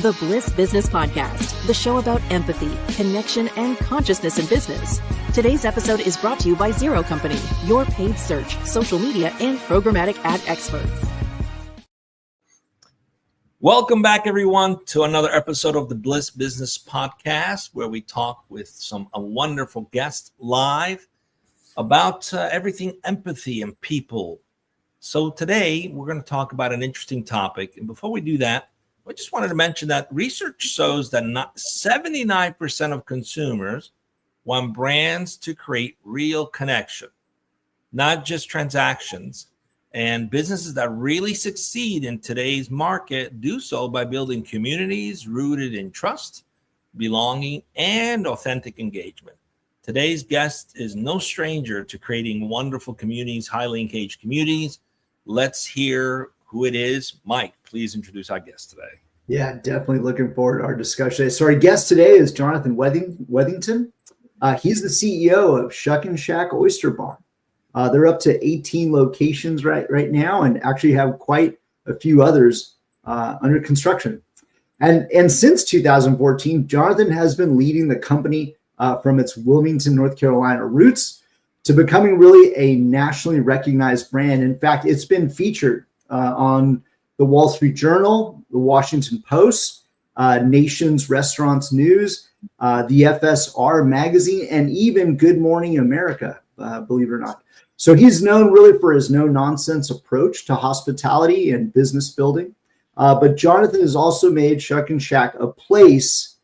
The Bliss Business Podcast, the show about empathy, connection, and consciousness in business. Today's episode is brought to you by Zero Company, your paid search, social media, and programmatic ad experts. Welcome back, everyone, to another episode of the Bliss Business Podcast, where we talk with a wonderful guest live about everything empathy and people. So today, we're going to talk about an interesting topic. And before we do that, I just wanted to mention that research shows that not 79% of consumers want brands to create real connection, not just transactions. And businesses that really succeed in today's market do so by building communities rooted in trust, belonging, and authentic engagement. Today's guest is no stranger to creating wonderful communities, highly engaged communities. Let's hear who it is. Mike, please introduce our guest today. Yeah, definitely looking forward to our discussion. So our guest today is Jonathan Weathington. He's the CEO of Shuckin Shack Oyster Bar. They're up to 18 locations right now and actually have quite a few others under construction. And since 2014, Jonathan has been leading the company from its Wilmington, North Carolina roots to becoming really a nationally recognized brand. In fact, it's been featured on the Wall Street Journal, the Washington Post, Nation's Restaurants News, the FSR magazine, and even Good Morning America, believe it or not. So he's known really for his no-nonsense approach to hospitality and business building. But Jonathan has also made Shuckin Shack a place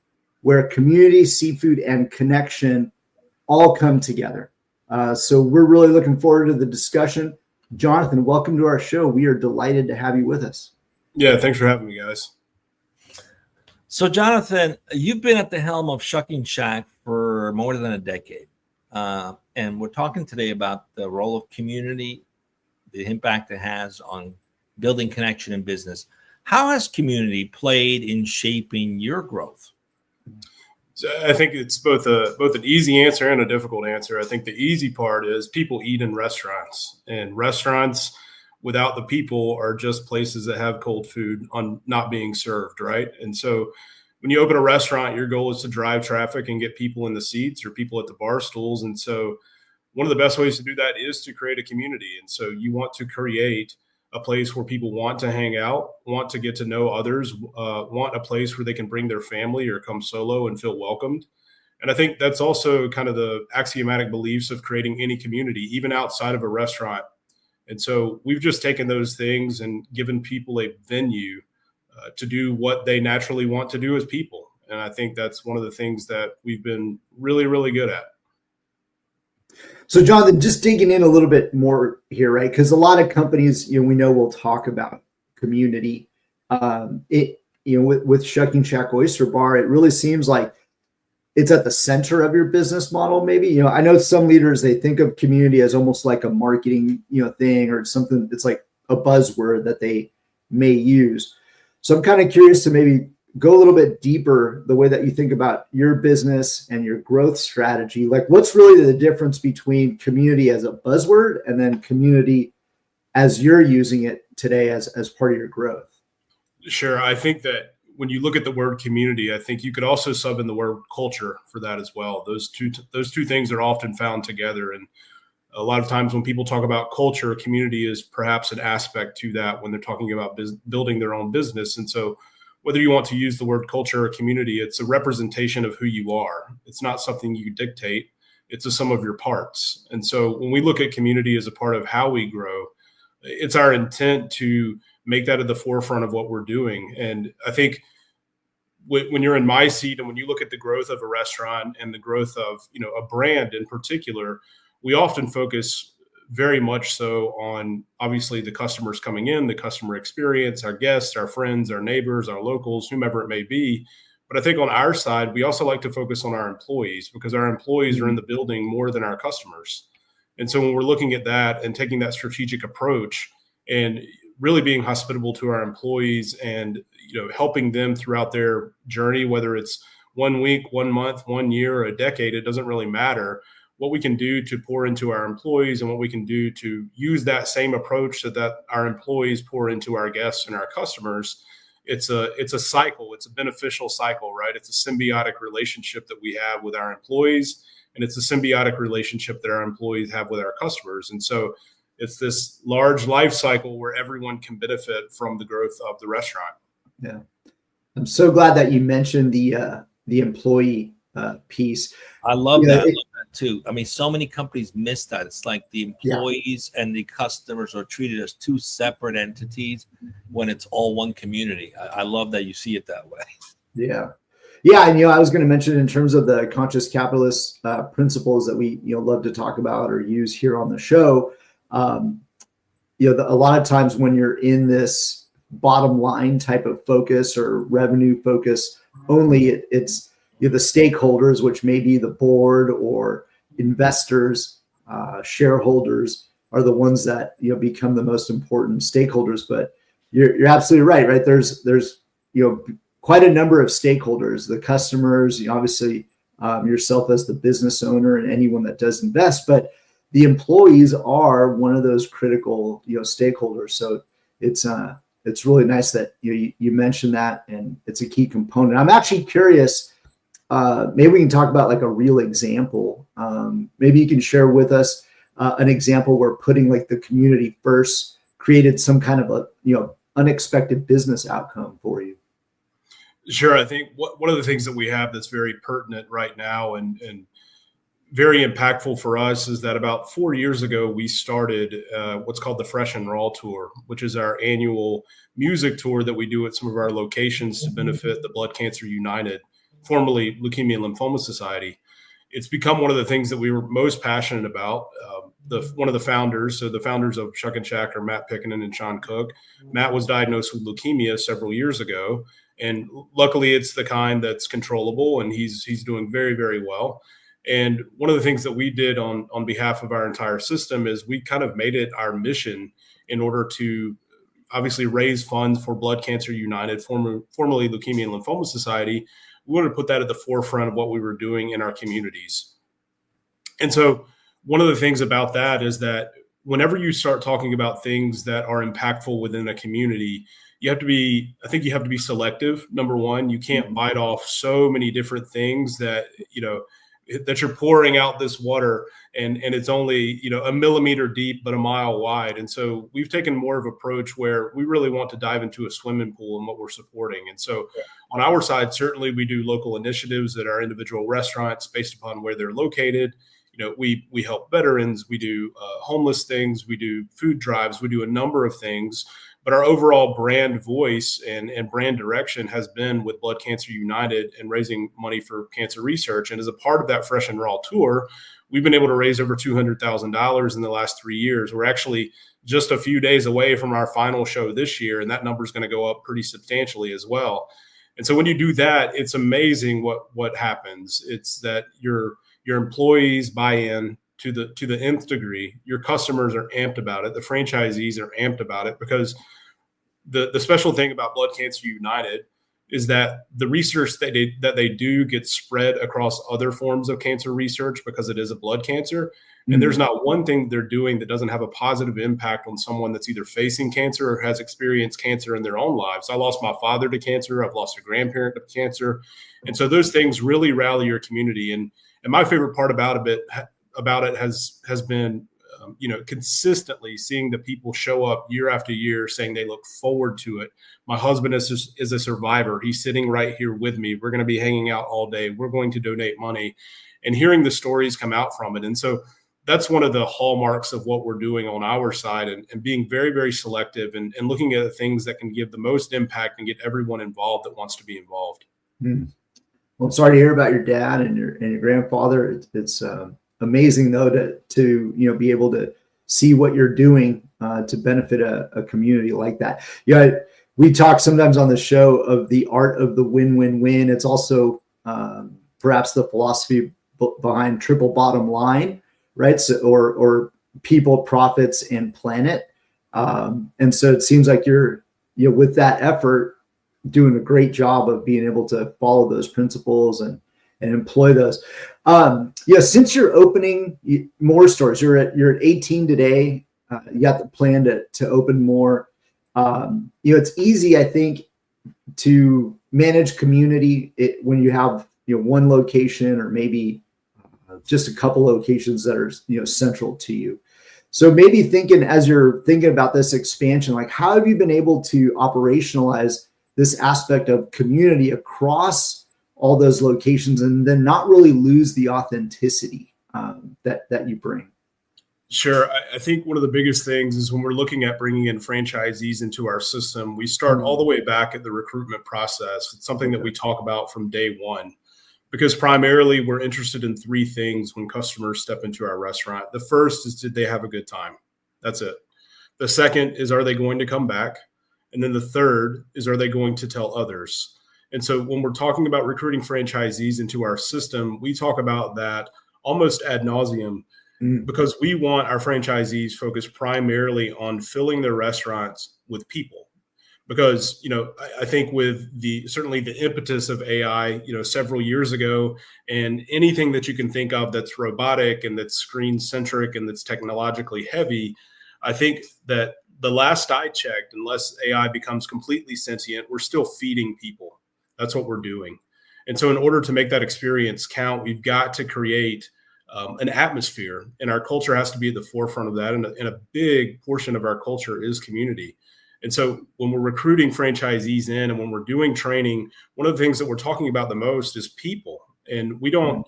where community, seafood, and connection all come together. So we're really looking forward to the discussion. Jonathan, welcome to our show. We are delighted to have you with us. Yeah, thanks for having me, guys. So, Jonathan, you've been at the helm of Shuckin Shack for more than a decade. And we're talking today about the role of community, the impact it has on building connection in business. How has community played in shaping your growth? So I think it's both an easy answer and a difficult answer. I think the easy part is people eat in restaurants, and restaurants without the people are just places that have cold food on not being served, right? And so when you open a restaurant, your goal is to drive traffic and get people in the seats or people at the bar stools. And so one of the best ways to do that is to create a community. And so you want to create a place where people want to hang out, want to get to know others, want a place where they can bring their family or come solo and feel welcomed. And I think that's also kind of the axiomatic beliefs of creating any community, even outside of a restaurant. And so we've just taken those things and given people a venue to do what they naturally want to do as people. And I think that's one of the things that we've been really, really good at. So, Jonathan, just digging in a little bit more here, right? Because a lot of companies, we know will talk about community. With Shuckin Shack Oyster Bar, it really seems like it's at the center of your business model. Maybe, I know some leaders, they think of community as almost like a marketing, thing or something that's like a buzzword that they may use. So I'm kind of curious to maybe go a little bit deeper, the way that you think about your business and your growth strategy. Like, what's really the difference between community as a buzzword and then community as you're using it today as part of your growth? Sure. I think that when you look at the word community, I think you could also sub in the word culture for that as well. Those two things are often found together. And a lot of times when people talk about culture, community is perhaps an aspect to that when they're talking about building their own business. And so whether you want to use the word culture or community, it's a representation of who you are. It's not something you dictate. It's a sum of your parts. And so when we look at community as a part of how we grow, it's our intent to make that at the forefront of what we're doing. And I think when you're in my seat and when you look at the growth of a restaurant and the growth of, a brand in particular, we often focus very much so on obviously the customers coming in, the customer experience, our guests, our friends, our neighbors, our locals, whomever it may be. But I think on our side, we also like to focus on our employees because our employees are in the building more than our customers. And so when we're looking at that and taking that strategic approach and really being hospitable to our employees and, helping them throughout their journey, whether it's 1 week, 1 month, 1 year, or a decade, it doesn't really matter. What we can do to pour into our employees and what we can do to use that same approach so that our employees pour into our guests and our customers it's a cycle. It's a beneficial cycle, right? It's a symbiotic relationship that we have with our employees, and it's a symbiotic relationship that our employees have with our customers. And so it's this large life cycle where everyone can benefit from the growth of the restaurant. Yeah. I'm so glad that you mentioned the employee piece. I love that. I love that too. I mean, so many companies miss that. It's like the employees and the customers are treated as two separate entities when it's all one community. I love that you see it that way. Yeah. Yeah. And, I was going to mention in terms of the conscious capitalist principles that we, love to talk about or use here on the show. A lot of times when you're in this bottom line type of focus or revenue focus only, it's the stakeholders, which may be the board or investors, shareholders, are the ones that become the most important stakeholders. But you're absolutely right. There's quite a number of stakeholders, the customers, obviously yourself as the business owner and anyone that does invest, but the employees are one of those critical stakeholders. So it's really nice that you mentioned that, and it's a key component. I'm actually curious. Maybe we can talk about like a real example. Maybe you can share with us an example where putting like the community first created some kind of a unexpected business outcome for you. Sure. I think one of the things that we have that's very pertinent right now and very impactful for us is that about 4 years ago, we started what's called the Fresh and Raw Tour, which is our annual music tour that we do at some of our locations to benefit the Blood Cancer United, formerly Leukemia and Lymphoma Society. It's become one of the things that we were most passionate about. One of the founders, so the founders of Shuckin Shack are Matt Pickenen and Sean Cook. Matt was diagnosed with leukemia several years ago, and luckily it's the kind that's controllable, and he's doing very, very well. And one of the things that we did on behalf of our entire system is we kind of made it our mission in order to obviously raise funds for Blood Cancer United, formerly Leukemia and Lymphoma Society. We wanted to put that at the forefront of what we were doing in our communities. And so one of the things about that is that whenever you start talking about things that are impactful within a community, I think you have to be selective. Number one, you can't bite off so many different things that you're pouring out this water and it's only, a millimeter deep, but a mile wide. And so we've taken more of an approach where we really want to dive into a swimming pool in what we're supporting. And so on our side, certainly we do local initiatives at our individual restaurants based upon where they're located. We help veterans, we do homeless things, we do food drives, we do a number of things. But our overall brand voice and brand direction has been with Blood Cancer United and raising money for cancer research. And as a part of that Fresh and Raw Tour, we've been able to raise over $200,000 in the last 3 years. We're actually just a few days away from our final show this year, and that number is going to go up pretty substantially as well. And so when you do that, it's amazing what happens. It's that your employees buy in to the nth degree. Your customers are amped about it. The franchisees are amped about it, because the special thing about Blood Cancer United is that the research that they do gets spread across other forms of cancer research, because it is a blood cancer. And there's not one thing they're doing that doesn't have a positive impact on someone that's either facing cancer or has experienced cancer in their own lives. I lost my father to cancer. I've lost a grandparent to cancer. And so those things really rally your community. And my favorite part about it has been, consistently seeing the people show up year after year saying they look forward to it. My husband is a survivor. He's sitting right here with me. We're going to be hanging out all day. We're going to donate money, and hearing the stories come out from it. And so that's one of the hallmarks of what we're doing on our side, and being very, very selective and looking at the things that can give the most impact and get everyone involved that wants to be involved. Well, I'm sorry to hear about your dad and your grandfather. It's amazing though to be able to see what you're doing to benefit a community like that. We talk sometimes on the show of the art of the win-win-win. It's also perhaps the philosophy behind triple bottom line, right? So, or people, profits, and planet. And so it seems like you're with that effort doing a great job of being able to follow those principles and employ those. Since you're opening more stores, you're at 18 today. You got the plan to open more. It's easy, I think, to manage community when you have one location or maybe just a couple locations that are central to you. So maybe as you're thinking about this expansion, like how have you been able to operationalize this aspect of community across all those locations and then not really lose the authenticity that you bring? Sure. I think one of the biggest things is when we're looking at bringing in franchisees into our system, we start all the way back at the recruitment process. It's something that we talk about from day one, because primarily we're interested in three things when customers step into our restaurant. The first is, did they have a good time? That's it. The second is, are they going to come back? And then the third is, are they going to tell others? And so when we're talking about recruiting franchisees into our system, we talk about that almost ad nauseum, because we want our franchisees focused primarily on filling their restaurants with people. Because, I think with certainly the impetus of AI, several years ago, and anything that you can think of that's robotic and that's screen centric and that's technologically heavy, I think that the last I checked, unless AI becomes completely sentient, we're still feeding people. That's what we're doing. And so in order to make that experience count, we've got to create an atmosphere, and our culture has to be at the forefront of that. And a big portion of our culture is community. And so when we're recruiting franchisees in and when we're doing training, one of the things that we're talking about the most is people. And we don't,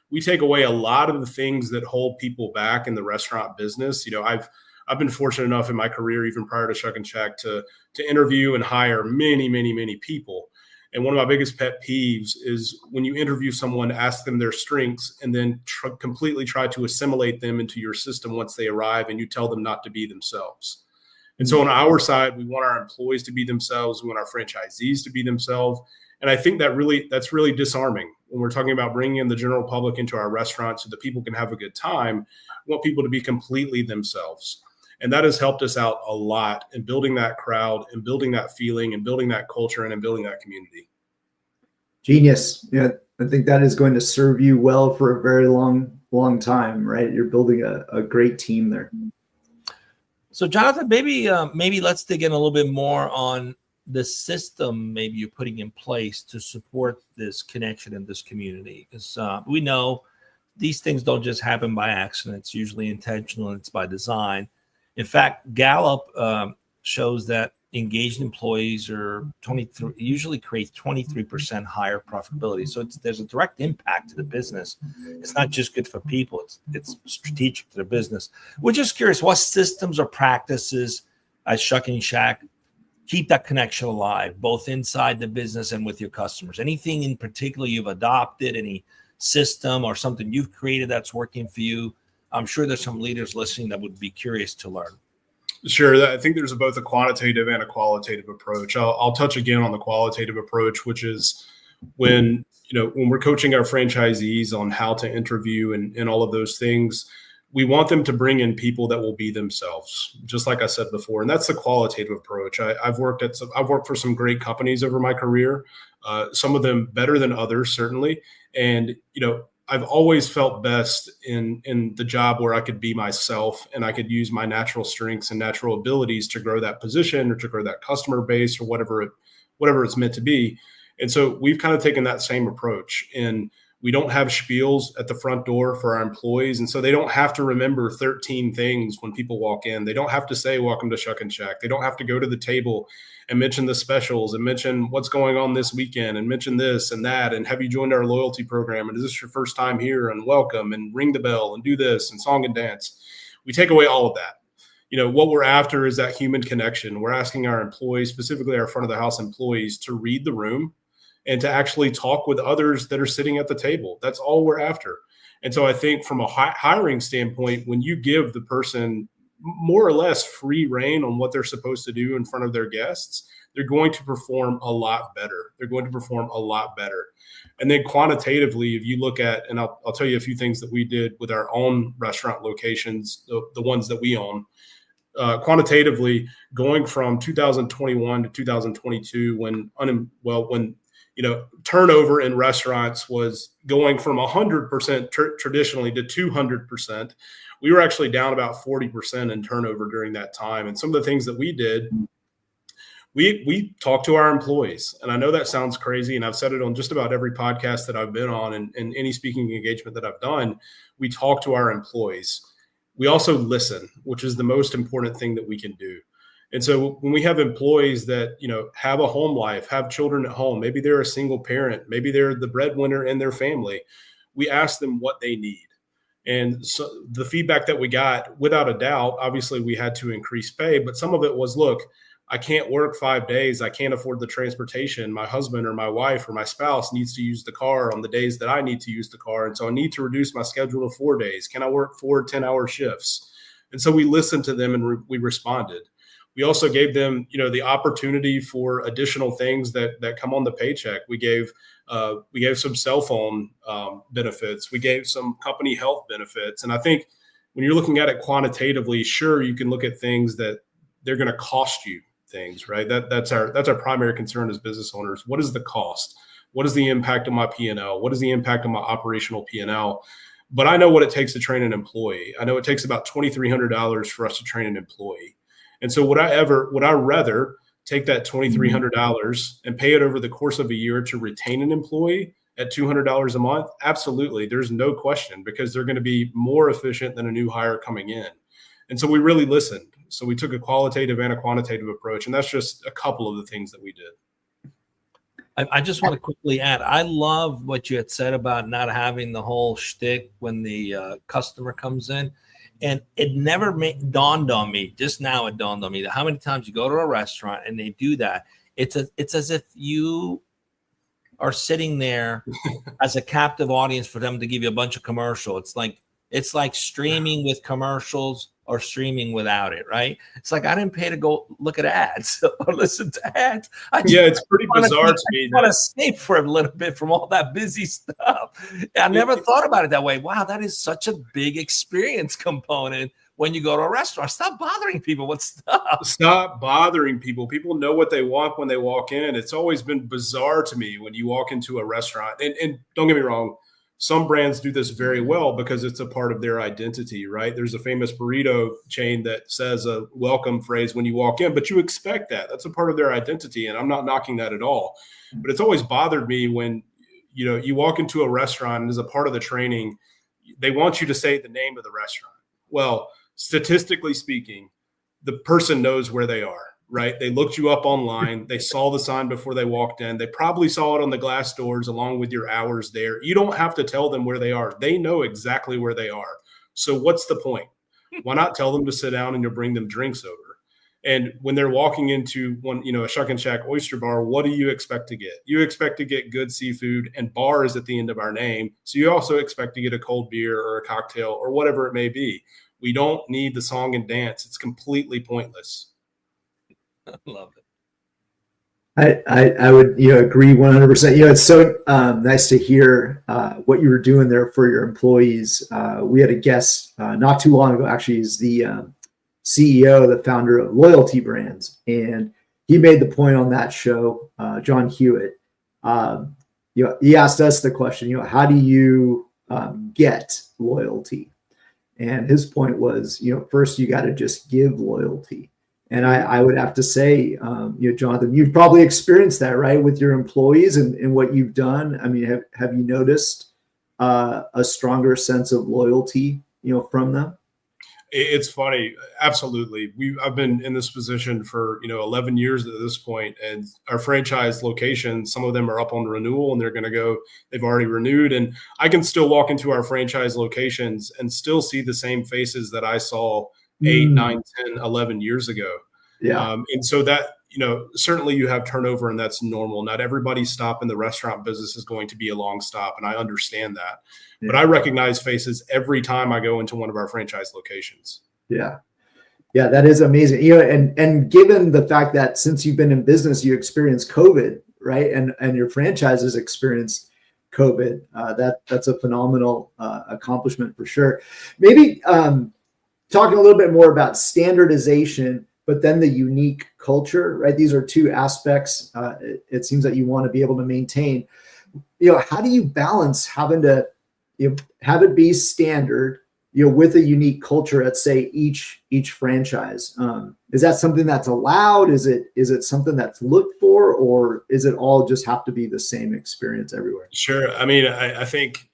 we take away a lot of the things that hold people back in the restaurant business. I've been fortunate enough in my career, even prior to Shuckin Shack, to interview and hire many, many, many people. And one of my biggest pet peeves is when you interview someone, ask them their strengths, and then completely try to assimilate them into your system once they arrive, and you tell them not to be themselves. And so on our side, we want our employees to be themselves. We want our franchisees to be themselves. And I think that's really disarming when we're talking about bringing in the general public into our restaurants so that people can have a good time. We want people to be completely themselves. And that has helped us out a lot in building that crowd and building that feeling and building that culture and building that community. Genius. Yeah, I think that is going to serve you well for a very long time, right? You're building a great team there. So Jonathan, maybe let's dig in a little bit more on the system maybe you're putting in place to support this connection in this community. Because we know these things don't just happen by accident. It's usually intentional and it's by design. In fact, Gallup shows that engaged employees usually create 23% higher profitability. So there's a direct impact to the business. It's not just good for people; it's strategic to their business. We're just curious, what systems or practices at Shuckin Shack keep that connection alive, both inside the business and with your customers? Anything in particular you've adopted? Any system or something you've created that's working for you? I'm sure there's some leaders listening that would be curious to learn. Sure. I think there's both a quantitative and a qualitative approach. I'll touch again on the qualitative approach, which is when we're coaching our franchisees on how to interview and all of those things, we want them to bring in people that will be themselves, just like I said before. And that's the qualitative approach. I've worked for some great companies over my career, some of them better than others, certainly. And, I've always felt best in the job where I could be myself and I could use my natural strengths and natural abilities to grow that position or to grow that customer base or whatever it's meant to be. And so we've kind of taken that same approach, and we don't have spiels at the front door for our employees. And so they don't have to remember 13 things when people walk in. They don't have to say, "Welcome to Shuckin Shack." They don't have to go to the table and mention the specials and mention what's going on this weekend and mention this and that. And have you joined our loyalty program? And is this your first time here? And welcome, and ring the bell and do this and song and dance. We take away all of that. What we're after is that human connection. We're asking our employees, specifically our front of the house employees, to read the room and to actually talk with others that are sitting at the table. That's all we're after. And so I think from a hiring standpoint, when you give the person more or less free reign on what they're supposed to do in front of their guests, they're going to perform a lot better. And then quantitatively, if you look at, and I'll tell you a few things that we did with our own restaurant locations, the ones that we own, quantitatively, going from 2021 to 2022, when turnover in restaurants was going from 100% traditionally to 200%. We were actually down about 40% in turnover during that time. And some of the things that we did, we talk to our employees. And I know that sounds crazy, and I've said it on just about every podcast that I've been on and any speaking engagement that I've done. We talk to our employees. We also listen, which is the most important thing that we can do. And so when we have employees that, have a home life, have children at home, maybe they're a single parent, maybe they're the breadwinner in their family, we ask them what they need. And so the feedback that we got, without a doubt, obviously we had to increase pay, but some of it was, look, I can't work 5 days. I can't afford the transportation. My husband or my wife or my spouse needs to use the car on the days that I need to use the car. And so I need to reduce my schedule to 4 days. Can I work 4 10-hour shifts? And so we listened to them and we responded. We also gave them, the opportunity for additional things that come on the paycheck. We gave some cell phone benefits. We gave some company health benefits. And I think when you're looking at it quantitatively, sure, you can look at things that they're going to cost you things, right? That's our primary concern as business owners. What is the cost? What is the impact on my P&L? What is the impact on my operational P&L? But I know what it takes to train an employee. I know it takes about $2,300 for us to train an employee. And so would I rather take that $2,300 and pay it over the course of a year to retain an employee at $200 a month? Absolutely. There's no question, because they're going to be more efficient than a new hire coming in. And so we really listened. So we took a qualitative and a quantitative approach, and that's just a couple of the things that we did. I just want to quickly add, I love what you had said about not having the whole shtick when the customer comes in. And it never dawned on me. Just now it dawned on me that how many times you go to a restaurant and they do that. It's as if you are sitting there as a captive audience for them to give you a bunch of commercial. It's like streaming with commercials or streaming without it, right? It's like I didn't pay to go look at ads or listen to ads. It's pretty bizarre to me. I want to escape for a little bit from all that busy stuff. I never thought about it that way. Wow, that is such a big experience component when you go to a restaurant. Stop bothering people with stuff. Stop bothering people. People know what they want when they walk in. It's always been bizarre to me when you walk into a restaurant. And don't get me wrong, some brands do this very well because it's a part of their identity, right? There's a famous burrito chain that says a welcome phrase when you walk in, but you expect that. That's a part of their identity, and I'm not knocking that at all. But it's always bothered me when, you walk into a restaurant and as a part of the training, they want you to say the name of the restaurant. Well, statistically speaking, the person knows where they are. Right? They looked you up online. They saw the sign before they walked in. They probably saw it on the glass doors along with your hours there. You don't have to tell them where they are. They know exactly where they are. So what's the point? Why not tell them to sit down and you'll bring them drinks over? And when they're walking into a Shuckin Shack Oyster Bar, what do you expect to get? You expect to get good seafood, and bar is at the end of our name. So you also expect to get a cold beer or a cocktail or whatever it may be. We don't need the song and dance. It's completely pointless. I love it. I would agree 100%. It's so nice to hear what you were doing there for your employees. We had a guest not too long ago. Actually, he's the CEO, the founder of Loyalty Brands, and he made the point on that show. John Hewitt. He asked us the question. How do you get loyalty? And his point was, first you got to just give loyalty. And I would have to say, Jonathan, you've probably experienced that, right, with your employees and what you've done. I mean, have you noticed a stronger sense of loyalty, from them? It's funny. Absolutely. I've been in this position for, 11 years at this point, and our franchise locations, some of them are up on renewal and they've already renewed. And I can still walk into our franchise locations and still see the same faces that I saw 8, 9, 10, 11 years ago. Yeah. And so that, certainly you have turnover, and that's normal. Not everybody's stop in the restaurant business is going to be a long stop, and I understand that. Yeah. But I recognize faces every time I go into one of our franchise locations. Yeah. Yeah, that is amazing. And given the fact that since you've been in business, you experienced COVID, right? And your franchises experienced COVID. That's a phenomenal accomplishment for sure. Maybe talking a little bit more about standardization, but then the unique culture, right? These are two aspects. It seems that you want to be able to maintain. How do you balance having to have it be standard, with a unique culture at, say, each franchise, is that something that's allowed? Is it something that's looked for, or is it all just have to be the same experience everywhere? Sure. I mean, I think,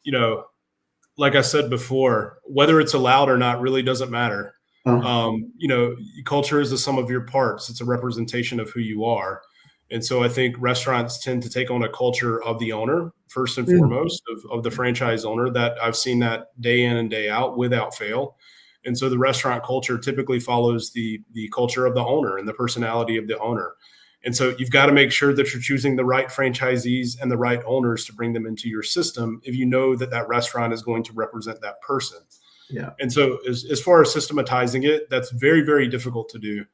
like I said before, whether it's allowed or not really doesn't matter. Culture is the sum of your parts. It's a representation of who you are. And so I think restaurants tend to take on a culture of the owner, first and foremost, of the franchise owner. That I've seen that day in and day out without fail. And so the restaurant culture typically follows the culture of the owner and the personality of the owner. And so you've got to make sure that you're choosing the right franchisees and the right owners to bring them into your system if you know that restaurant is going to represent that person. Yeah. And so as far as systematizing it, that's very, very difficult to do.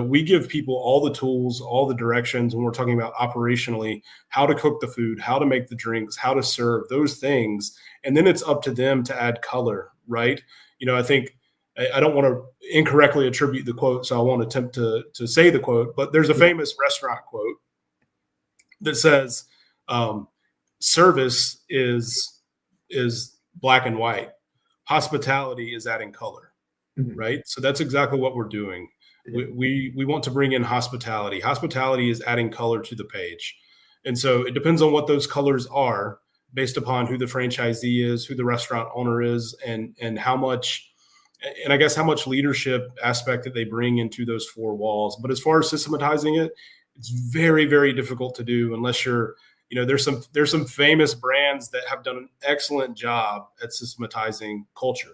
We give people all the tools, all the directions when we're talking about operationally, how to cook the food, how to make the drinks, how to serve those things. And then it's up to them to add color, right? I think I don't want to incorrectly attribute the quote, so I won't attempt to say the quote, but there's a famous restaurant quote that says, service is black and white. Hospitality is adding color, right? So that's exactly what we're doing. We want to bring in hospitality. Hospitality is adding color to the page. And so it depends on what those colors are based upon who the franchisee is, who the restaurant owner is, and how much leadership aspect that they bring into those four walls. But as far as systematizing it, it's very, very difficult to do unless you're, there's some famous brands that have done an excellent job at systematizing culture.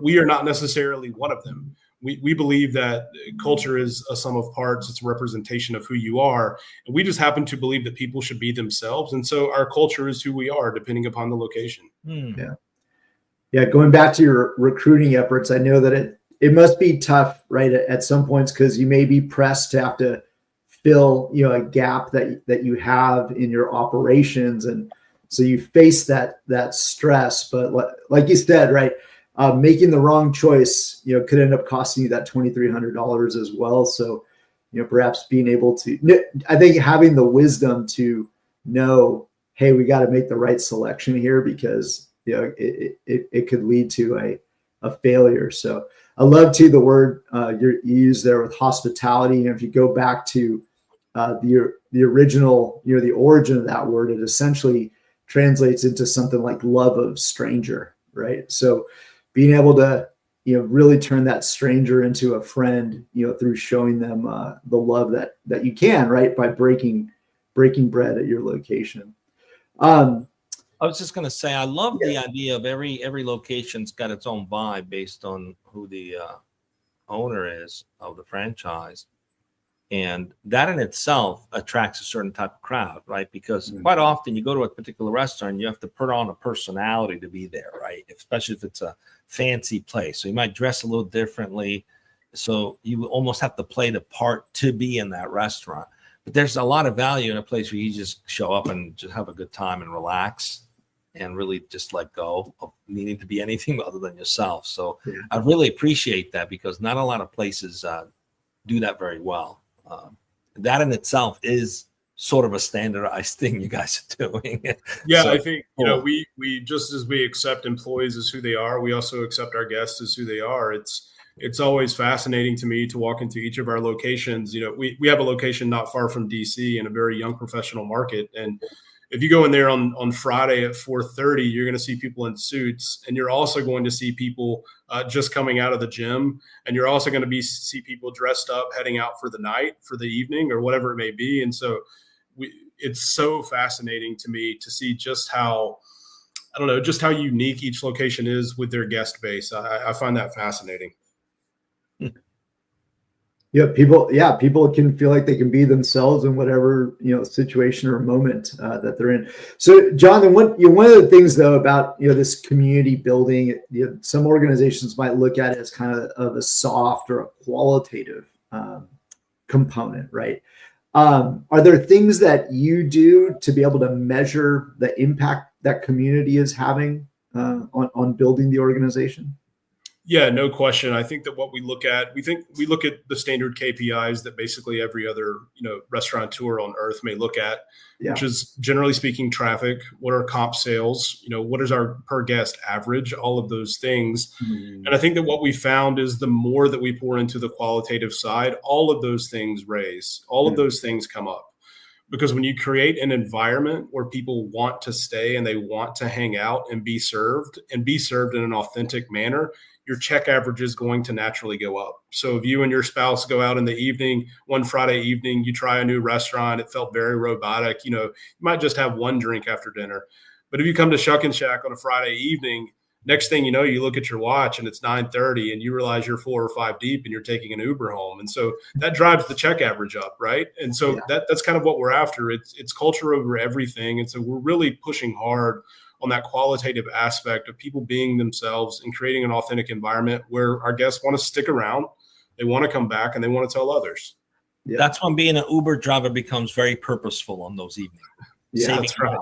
We are not necessarily one of them. We believe that culture is a sum of parts. It's a representation of who you are. And we just happen to believe that people should be themselves. And so our culture is who we are, depending upon the location. Yeah. Going back to your recruiting efforts, I know that it must be tough, right, at some points, because you may be pressed to have to fill, a gap that you have in your operations. And so you face that stress. But like you said, right, making the wrong choice, could end up costing you that $2,300 as well. So, perhaps being able to, I think having the wisdom to know, hey, we got to make the right selection here, because, it could lead to a failure. So I love the word you use there with hospitality. And if you go back to the original, the origin of that word, it essentially translates into something like love of stranger, right? So being able to, really turn that stranger into a friend, through showing them the love that you can, right, by breaking bread at your location. I was just going to say, I love the idea of every location's got its own vibe based on who the owner is of the franchise. And that in itself attracts a certain type of crowd, right? Because quite often you go to a particular restaurant, you have to put on a personality to be there, right? Especially if it's a fancy place. So you might dress a little differently. So you almost have to play the part to be in that restaurant. But there's a lot of value in a place where you just show up and just have a good time and relax and really just let go of needing to be anything other than yourself. So I really appreciate that, because not a lot of places do that very well. That in itself is sort of a standardized thing you guys are doing. So, I think, we just as we accept employees as who they are, we also accept our guests as who they are. It's always fascinating to me to walk into each of our locations. We have a location not far from DC in a very young professional market. And if you go in there on Friday at 4:30, you're going to see people in suits, and you're also going to see people just coming out of the gym, and you're also going to see people dressed up heading out for the night, for the evening, or whatever it may be. And so it's so fascinating to me to see just how unique each location is with their guest base. I find that fascinating. People can feel like they can be themselves in whatever, situation or moment that they're in. So Jonathan, one of the things though about, this community building, some organizations might look at it as kind of a soft or a qualitative component, right? Are there things that you do to be able to measure the impact that community is having on building the organization? Yeah, no question. I think that what we look at the standard KPIs that basically every other, restaurateur on earth may look at, which is generally speaking, traffic, what are comp sales, what is our per guest average, all of those things. And I think that what we found is the more that we pour into the qualitative side, all of those things all of those things come up. Because when you create an environment where people want to stay and they want to hang out and be served in an authentic manner, your check average is going to naturally go up. So if you and your spouse go out in the evening, one Friday evening, you try a new restaurant, it felt very robotic, you might just have one drink after dinner. But if you come to Shuckin Shack on a Friday evening, next thing you know, you look at your watch and it's 9:30 and you realize you're 4 or 5 deep and you're taking an Uber home. And so that drives the check average up, right? And so that's kind of what we're after. It's culture over everything. And so we're really pushing hard on that qualitative aspect of people being themselves and creating an authentic environment where our guests want to stick around, they want to come back, and they want to tell others. Yeah. That's when being an Uber driver becomes very purposeful on those evenings. Yeah, that's right.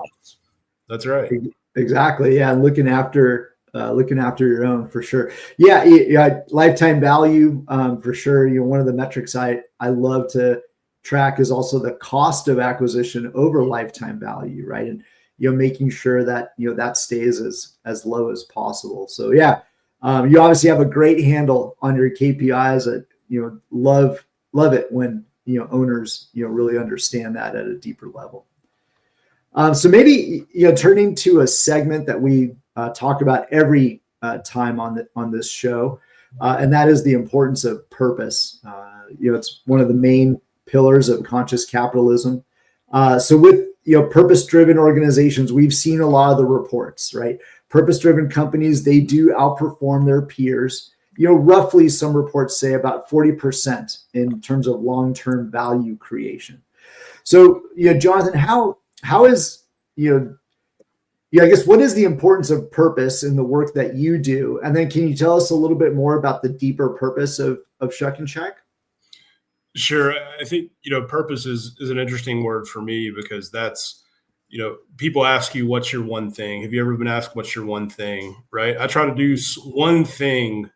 That's right. Exactly. Yeah, and looking after your own, for sure. Yeah, lifetime value, for sure. One of the metrics I love to track is also the cost of acquisition over lifetime value, right? And making sure that that stays as low as possible. So you obviously have a great handle on your KPIs. Love it when owners really understand that at a deeper level. So maybe turning to a segment that we talk about every time on this show, and that is the importance of purpose. It's one of the main pillars of conscious capitalism. So with purpose-driven organizations, we've seen a lot of the reports, right? Purpose-driven companies, they do outperform their peers. Roughly some reports say about 40% in terms of long-term value creation. So, Jonathan, how is, I guess, what is the importance of purpose in the work that you do? And then can you tell us a little bit more about the deeper purpose of Shuckin Shack? Sure. I think, purpose is an interesting word for me because that's, people ask you, what's your one thing? Have you ever been asked, what's your one thing? Right. I try to do one thing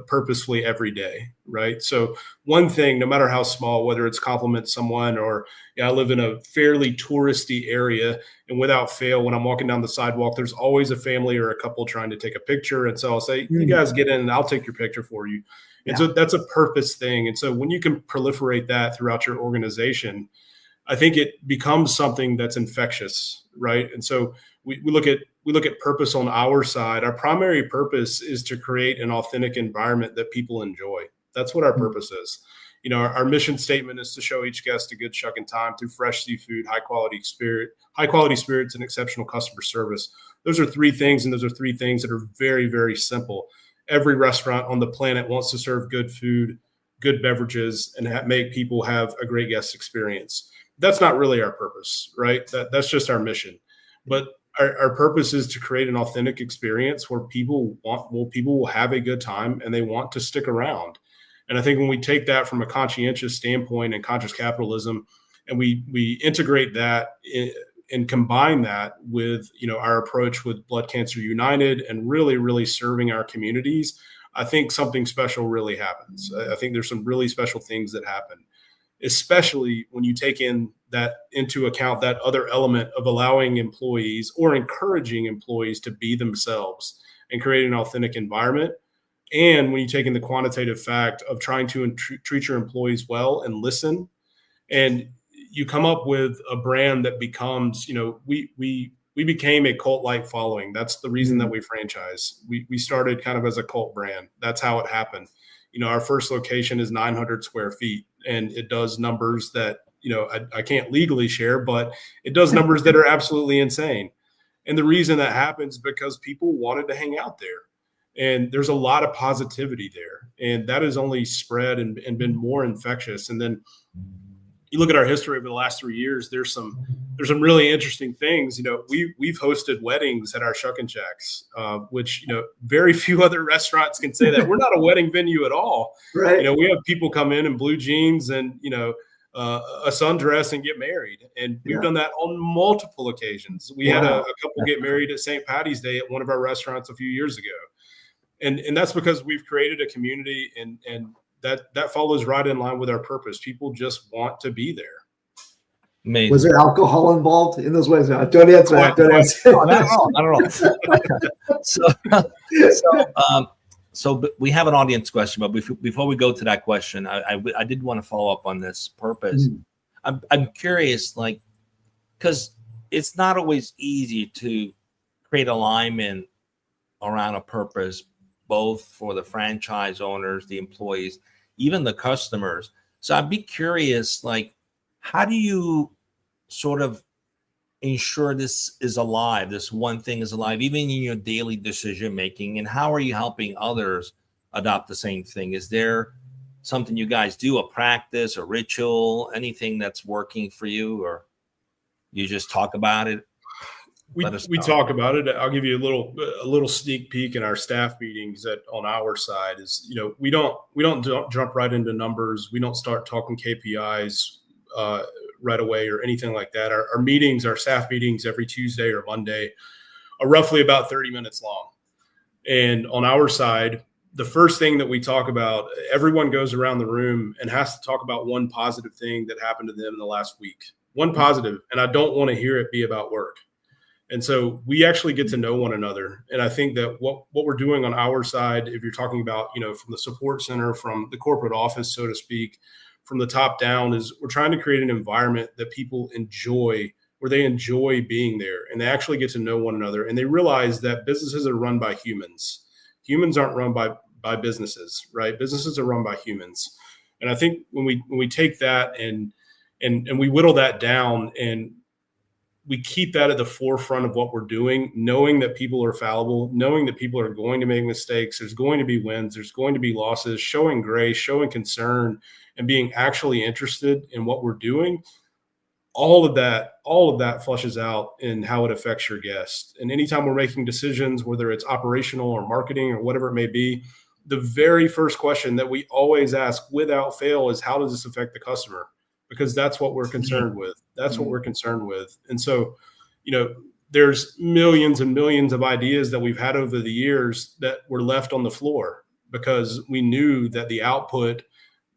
purposefully every day. Right. So one thing, no matter how small, whether it's compliment someone or I live in a fairly touristy area, and without fail, when I'm walking down the sidewalk, there's always a family or a couple trying to take a picture. And so I'll say, you guys get in and I'll take your picture for you. And so that's a purpose thing. And so when you can proliferate that throughout your organization, I think it becomes something that's infectious, right? And so we look at purpose on our side. Our primary purpose is to create an authentic environment that people enjoy. That's what our purpose is. Our mission statement is to show each guest a good Shuckin time through fresh seafood, high quality spirits, and exceptional customer service. Those are three things, and those are three things that are very, very simple. Every restaurant on the planet wants to serve good food, good beverages, and make people have a great guest experience. That's not really our purpose, right? That's just our mission. But our purpose is to create an authentic experience where people will have a good time and they want to stick around. And I think when we take that from a conscientious standpoint and conscious capitalism, and we integrate that and combine that with, our approach with Blood Cancer United and really, really serving our communities, I think something special really happens. I think there's some really special things that happen, especially when you take into account that other element of allowing employees or encouraging employees to be themselves and create an authentic environment. And when you take in the quantitative fact of trying to treat your employees well and listen, and you come up with a brand that becomes, we became a cult-like following. That's the reason that we franchise. We started kind of as a cult brand. That's how it happened. Our first location is 900 square feet, and it does numbers that, I can't legally share, but it does numbers that are absolutely insane. And the reason that happens is because people wanted to hang out there. And there's a lot of positivity there. And that has only spread and been more infectious. And then you look at our history over the last 3 years, there's some really interesting things. We've hosted weddings at our Shuckin Shacks, which, very few other restaurants can say that. We're not a wedding venue at all. Right. We have people come in blue jeans and, a sundress and get married. And we've done that on multiple occasions. We had a couple get married at St. Patty's Day at one of our restaurants a few years ago. And that's because we've created a community and that follows right in line with our purpose. People just want to be there. Amazing. Was there alcohol involved in those ways? No, don't answer that. Don't answer. No, not at all. So we have an audience question, but before we go to that question, I did want to follow up on this purpose. I'm curious, like, because it's not always easy to create alignment around a purpose, both for the franchise owners, the employees, even the customers. So I'd be curious, like, how do you sort of ensure this is alive, this one thing is alive, even in your daily decision making? And how are you helping others adopt the same thing? Is there something you guys do, a practice, a ritual, anything that's working for you, or you just talk about it? We talk about it. I'll give you a little sneak peek in our staff meetings that on our side is, you know, we don't jump right into numbers. We don't start talking KPIs right away or anything like that. Our meetings, our staff meetings every Tuesday or Monday are roughly about 30 minutes long. And on our side, the first thing that we talk about, everyone goes around the room and has to talk about one positive thing that happened to them in the last week. One positive, and I don't want to hear it be about work. And so we actually get to know one another. And I think that what we're doing on our side, if you're talking about, you know, from the support center, from the corporate office, so to speak, from the top down, is we're trying to create an environment that people enjoy, where they enjoy being there and they actually get to know one another. And they realize that businesses are run by humans. Humans aren't run by businesses, right? Businesses are run by humans. And I think when we take that and we whittle that down and we keep that at the forefront of what we're doing, knowing that people are fallible, knowing that people are going to make mistakes. There's going to be wins. There's going to be losses, showing grace, showing concern, and being actually interested in what we're doing. All of that flushes out in how it affects your guest. And anytime we're making decisions, whether it's operational or marketing or whatever it may be, the very first question that we always ask without fail is, how does this affect the customer? Because that's what we're concerned with. That's what we're concerned with. And so, you know, there's millions and millions of ideas that we've had over the years that were left on the floor because we knew that the output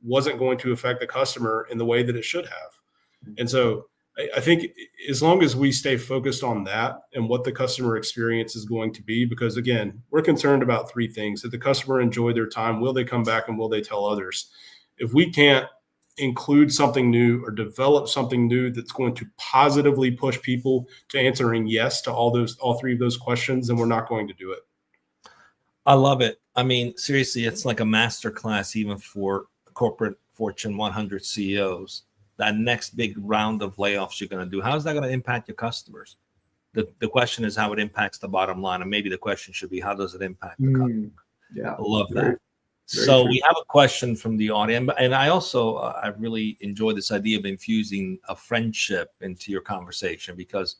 wasn't going to affect the customer in the way that it should have. And so I think as long as we stay focused on that and what the customer experience is going to be, because again, we're concerned about three things: that the customer enjoy their time, will they come back, and will they tell others? If we can't include something new or develop something new that's going to positively push people to answering yes to all three of those questions, then we're not going to do it. I love it. I mean, seriously, it's like a master class even for corporate Fortune 100 CEOs. That next big round of layoffs you're going to do, how is that going to impact your customers? The question is how it impacts the bottom line, and maybe the question should be, how does it impact the customer? Yeah, I love that. Very So true. we have a question from the audience, and I also I really enjoy this idea of infusing a friendship into your conversation, because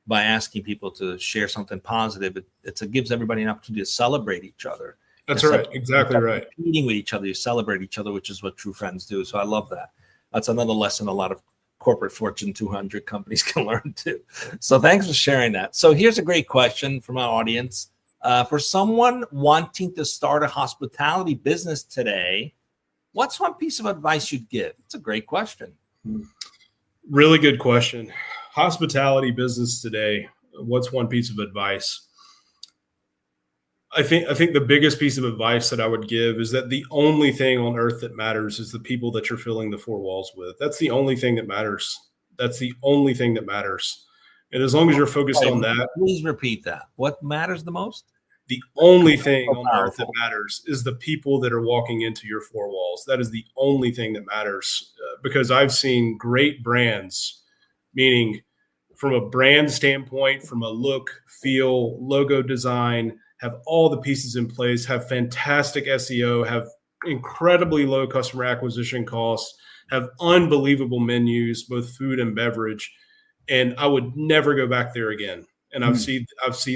by asking people to share something positive, it gives everybody an opportunity to celebrate each other. That's right. Exactly right. Competing with each other, you celebrate each other, which is what true friends do. So I love that. That's another lesson a lot of corporate Fortune 200 companies can learn too. So thanks for sharing that. So here's a great question from our audience. For someone wanting to start a hospitality business today, what's one piece of advice you'd give? It's a great question. Really good question. Hospitality business today, what's one piece of advice? I think the biggest piece of advice that I would give is that the only thing on earth that matters is the people that you're filling the four walls with. That's the only thing that matters. That's the only thing that matters. And as long as you're focused on that. Please repeat that. What matters the most? The only thing on earth that matters is the people that are walking into your four walls. That is the only thing that matters, because I've seen great brands, meaning from a brand standpoint, from a look, feel, logo design, have all the pieces in place, have fantastic SEO, have incredibly low customer acquisition costs, have unbelievable menus, both food and beverage. And I would never go back there again. And I've seen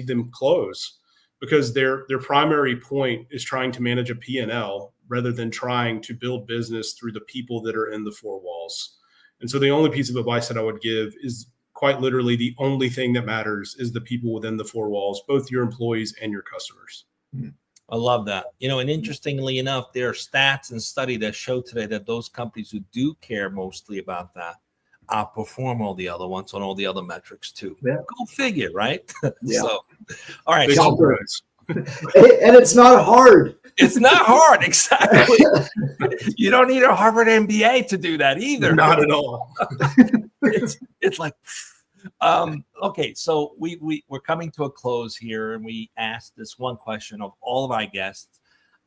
them close because their primary point is trying to manage a P&L rather than trying to build business through the people that are in the four walls. And so the only piece of advice that I would give is quite literally the only thing that matters is the people within the four walls, both your employees and your customers. I love that. And interestingly enough, there are stats and study that show today that those companies who do care mostly about that outperform all the other ones on all the other metrics too. Yeah. Go figure, right? Yeah. So, all right. And it's not hard. It's not hard. Exactly. You don't need a Harvard MBA to do that either. Not at all. It's like, okay. So we're coming to a close here, and we asked this one question of all of our guests.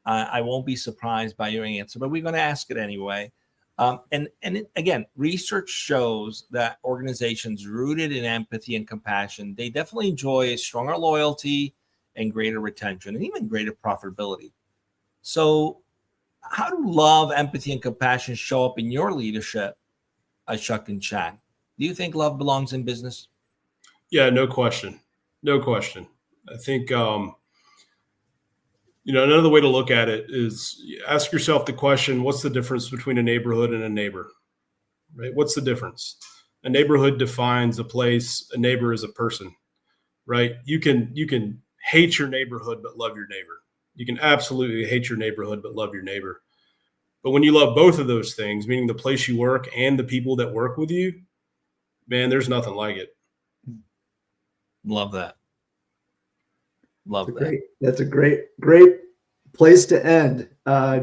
I won't be surprised by your answer, but we're going to ask it anyway. And again, research shows that organizations rooted in empathy and compassion, they definitely enjoy stronger loyalty and greater retention and even greater profitability. So how do love, empathy, and compassion show up in your leadership at Shuckin Shack? Do you think love belongs in business? Yeah, no question. No question. I think, another way to look at it is ask yourself the question, what's the difference between a neighborhood and a neighbor, right? What's the difference? A neighborhood defines a place. A neighbor is a person, right? You can hate your neighborhood, but love your neighbor. You can absolutely hate your neighborhood, but love your neighbor. But when you love both of those things, meaning the place you work and the people that work with you, man, there's nothing like it. Love that. Love that. That's a great place to end.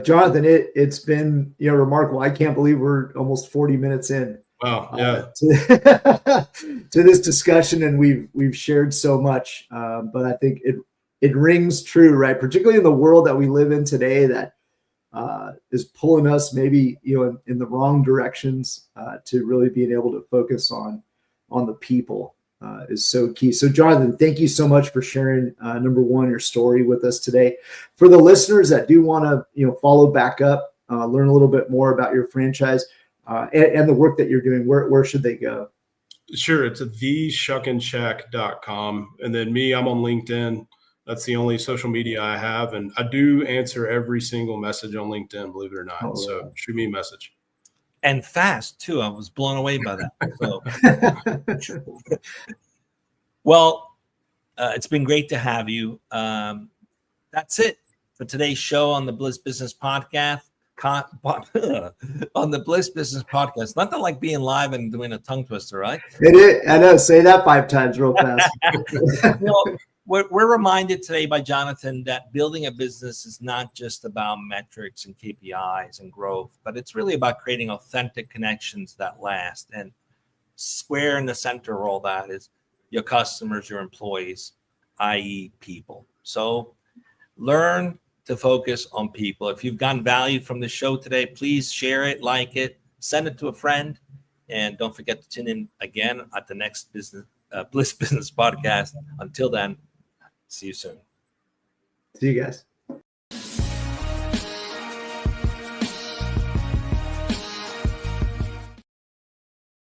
Jonathan, it's been remarkable. I can't believe we're almost 40 minutes in. Wow. Yeah. To this discussion, and we've shared so much. But I think it rings true, right? Particularly in the world that we live in today, that is pulling us maybe in the wrong directions. To really being able to focus on the people is so key. So, Jonathan, thank you so much for sharing number one, your story with us today. For the listeners that do want to follow back up, learn a little bit more about your franchise and the work that you're doing, where should they go? Sure, it's at theshuckinshack.com, and then me, I'm on LinkedIn. That's the only social media I have, and I do answer every single message on LinkedIn, believe it or not. So shoot me a message. And fast too. I was blown away by that. So, well, it's been great to have you. That's it for today's show on the Bliss Business Podcast. On the Bliss Business Podcast. Nothing like being live and doing a tongue twister, right? It is. I know. Say that 5 times real fast. We're reminded today by Jonathan that building a business is not just about metrics and KPIs and growth, but it's really about creating authentic connections that last. And square in the center of all that is your customers, your employees, i.e. people. So learn to focus on people. If you've gotten value from the show today, please share it, like it, send it to a friend, and don't forget to tune in again at the next Bliss Business Podcast. Until then, see you soon. See you guys.